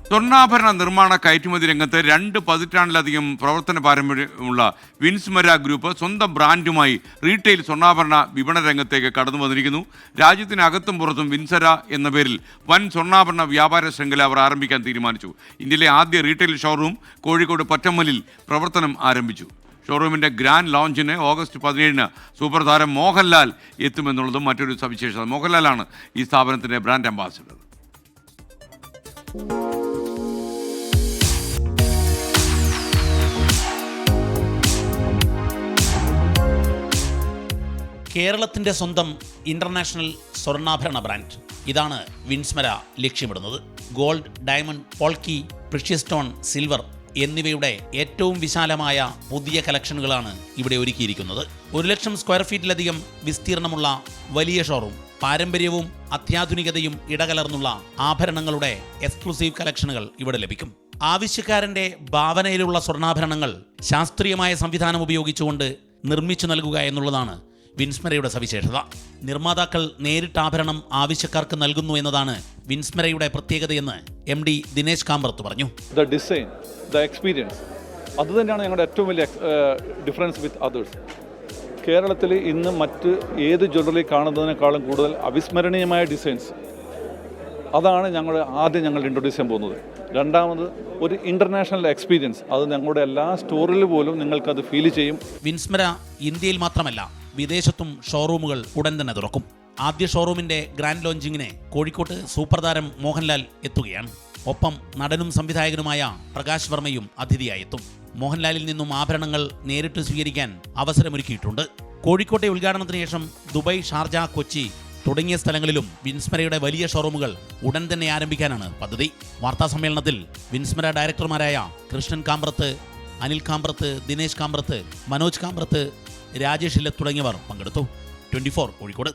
സ്വർണ്ണാഭരണ നിർമ്മാണ കയറ്റുമതി രംഗത്ത് 2 പതിറ്റാണ്ടിലധികം പ്രവർത്തന പാരമ്പര്യമുള്ള വിൻസ്മര ഗ്രൂപ്പ് സ്വന്തം ബ്രാൻഡുമായി റീറ്റെയിൽ സ്വർണ്ണാഭരണ വിപണന രംഗത്തേക്ക് കടന്നു വന്നിരിക്കുന്നു. രാജ്യത്തിനകത്തും പുറത്തും വിൻസര എന്ന പേരിൽ വൻ സ്വർണ്ണാഭരണ വ്യാപാര ശൃംഖല അവർ ആരംഭിക്കാൻ തീരുമാനിച്ചു. ഇന്ത്യയിലെ ആദ്യ റീറ്റെയിൽ ഷോറൂം കോഴിക്കോട് പൊറ്റമ്മലിൽ പ്രവർത്തനം ആരംഭിച്ചു. ഷോറൂമിൻ്റെ ഗ്രാൻഡ് ലോഞ്ചിന് ഓഗസ്റ്റ് 17-ന് സൂപ്പർ താരം മോഹൻലാൽ എത്തുമെന്നുള്ളതും മറ്റൊരു സവിശേഷത. മോഹൻലാലാണ് ഈ സ്ഥാപനത്തിൻ്റെ ബ്രാൻഡ് അംബാസിഡർ. കേരളത്തിൻ്റെ സ്വന്തം ഇൻ്റർനാഷണൽ സ്വർണ്ണാഭരണ ബ്രാൻഡ്. ഇതാണ് വിൻസ്മര ലക്ഷ്യമിടുന്നത്. Gold, diamond, polki, precious stone, silver എന്നിവയുടെ ഏറ്റവും വിശാലമായ പുതിയ കളക്ഷനുകളാണ് ഇവിടെ ഒരുക്കിയിരിക്കുന്നത്. 1,00,000 സ്ക്വയർ ഫീറ്റിലധികം വിസ്തീർണമുള്ള വലിയ ഷോറൂം, പാരമ്പര്യവും അത്യാധുനികതയും ഇടകലർന്നുള്ള ആഭരണങ്ങളുടെ എക്സ്ക്ലൂസീവ് കളക്ഷനുകൾ ഇവിടെ ലഭിക്കും. ആവശ്യക്കാരൻ്റെ ഭാവനയിലുള്ള സ്വർണ്ണാഭരണങ്ങൾ ശാസ്ത്രീയമായ സംവിധാനം ഉപയോഗിച്ചുകൊണ്ട് നിർമ്മിച്ചു നൽകുക എന്നുള്ളതാണ് വിൻസ്മരയുടെ സവിശേഷത. നിർമ്മാതാക്കൾ നേരിട്ട് ആഭരണം ആവശ്യക്കാർക്ക് നൽകുന്നു എന്നതാണ് വിൻസ്മരയുടെ പ്രത്യേകതയെന്ന് MD ദിനേശ് കാമ്പർത്ത് പറഞ്ഞു. ദ ഡിസൈൻ, ദ എക്സ്പീരിയൻസ്, അതുതന്നെയാണ് ഞങ്ങളുടെ ഏറ്റവും വലിയ ഡിഫറൻസ് വിത്ത് അതേഴ്സ്. കേരളത്തിൽ ഇന്ന് മറ്റ് ഏത് ജ്വല്ലറി കാണുന്നതിനേക്കാളും കൂടുതൽ അവിസ്മരണീയമായ ഡിസൈൻസ്, അതാണ് ഞങ്ങൾ ഇൻട്രൊഡ്യൂസ് ചെയ്യാൻ പോകുന്നത്. രണ്ടാമത് ഒരു ഇൻ്റർനാഷണൽ എക്സ്പീരിയൻസ്, അത് ഞങ്ങളുടെ എല്ലാ സ്റ്റോറിൽ പോലും നിങ്ങൾക്കത് ഫീൽ ചെയ്യും. വിൻസ്മര ഇന്ത്യയിൽ മാത്രമല്ല വിദേശത്തും ഷോറൂമുകൾ ഉടൻ തന്നെ തുറക്കും. ആദ്യ ഷോറൂമിൻ്റെ ഗ്രാൻഡ് ലോഞ്ചിങ്ങിന് കോഴിക്കോട്ട് സൂപ്പർ താരം മോഹൻലാൽ എത്തുകയാണ്. ഒപ്പം നടനും സംവിധായകനുമായ പ്രകാശ് വർമ്മയും അതിഥിയായെത്തും. മോഹൻലാലിൽ നിന്നും ആഭരണങ്ങൾ നേരിട്ട് സ്വീകരിക്കാൻ അവസരമൊരുക്കിയിട്ടുണ്ട്. കോഴിക്കോട്ടെ ഉദ്ഘാടനത്തിന് ശേഷം ദുബായ്, ഷാർജ, കൊച്ചി തുടങ്ങിയ സ്ഥലങ്ങളിലും വിൻസ്മരയുടെ വലിയ ഷോറൂമുകൾ ഉടൻ തന്നെ ആരംഭിക്കാനാണ് പദ്ധതി. വാർത്താ സമ്മേളനത്തിൽ വിൻസ്മര ഡയറക്ടർമാരായ കൃഷ്ണൻ കാമ്പ്രത്ത്, അനിൽ കാമ്പ്രത്ത്, ദിനേശ് കാമ്പ്രത്ത്, മനോജ് കാമ്പ്രത്ത്, രാജേഷ് ഇല്ലത്ത് തുടങ്ങിയവർ പങ്കെടുത്തു. 24 കോഴിക്കോട്.